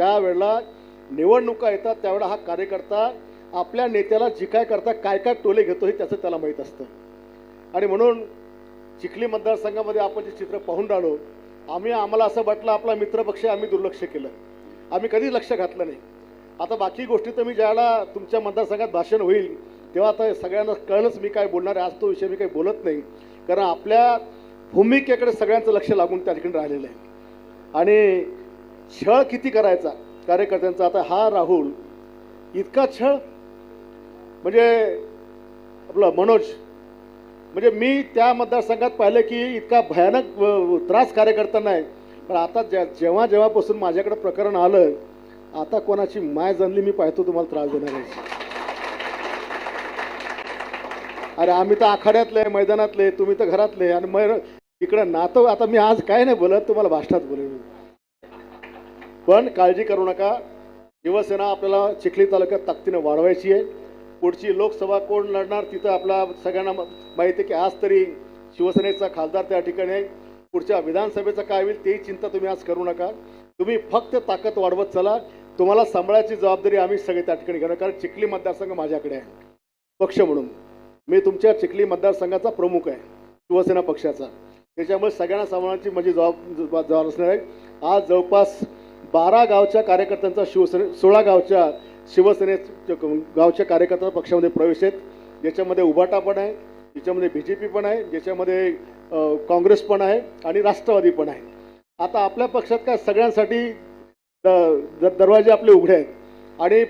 ज्या वेळेला निवडणुका येतात त्यावेळेला हा कार्यकर्ता आपल्या नेत्याला जी काय करता काय काय टोले घेतो हे त्याचं त्याला माहीत असतं. आणि म्हणून चिखली मतदारसंघामध्ये आपण जे चित्र पाहून राहिलो, आम्हाला असं वाटलं आपला मित्रपक्ष आम्ही दुर्लक्ष केलं, आम्ही कधीच लक्ष घातलं नाही. आता बाकी गोष्टी तर मी ज्यावेळेला तुमच्या मतदारसंघात भाषण होईल तेव्हा आता सगळ्यांना कळलंच मी काय बोलणार आहे. आज तो विषय मी काही बोलत नाही, कारण आपल्या भूमिकेकडे सगळ्यांचं लक्ष लागून त्या ठिकाणी राहिलेलं आहे. आणि छळ किती करायचा कार्यकर्त्यांचा. आता हा राहुल इतका छळ, म्हणजे आपलं मनोज, म्हणजे मी त्या मतदारसंघात पाहिलं की इतका भयानक त्रास कार्यकर्त्यांना आहे. पण आता जेव्हापासून माझ्याकडे प्रकरण आलं, आता कोणाची माय जनली मी पाहतो तुम्हाला त्रास देणार आहे. अरे आम्ही तर आखाड्यातले, मैदानातले, तुम्ही तर घरातले, आणि मग इकडं नातं. आता मी आज काय नाही बोलत, तुम्हाला भाषणात बोलेन. पण काळजी करू नका, शिवसेना आपल्याला चिखली तालुक्यात ताकदीने वाढवायची आहे. पुढची लोकसभा कोण लढणार तिथं आपला सगळ्यांना माहिती आहे की आज तरी शिवसेनेचा खासदार त्या ठिकाणी आहे. पुढच्या विधानसभेचं काय होईल तेही चिंता तुम्ही आज करू नका. तुम्ही फक्त ताकद वाढवत चला. तुम्हाला सांभाळायची जबाबदारी आम्ही सगळे त्या ठिकाणी घेणार, कारण चिखली मतदारसंघ माझ्याकडे आहे. पक्ष म्हणून मी तुमच्या चिखली मतदारसंघाचा प्रमुख आहे, शिवसेना पक्षाचा. त्याच्यामुळे सगळ्यांना सांभाळण्याची माझी जबाबदारी असणार आहे. आज जवळपास 12 गावच्या कार्यकर्त्यांचा 16 गावच्या शिवसेने गावच्या कार्यकर्त्यांचा पक्षामध्ये प्रवेश आहेत. ज्याच्यामध्ये उभाटा पण आहे, ज्याच्यामध्ये BJP पण आहे, ज्याच्यामध्ये काँग्रेस पण आहे आणि राष्ट्रवादी पण आहे. आता आपल्या पक्षात काय सगळ्यांसाठी दरवाजे आपले उघडे आहेत. आणि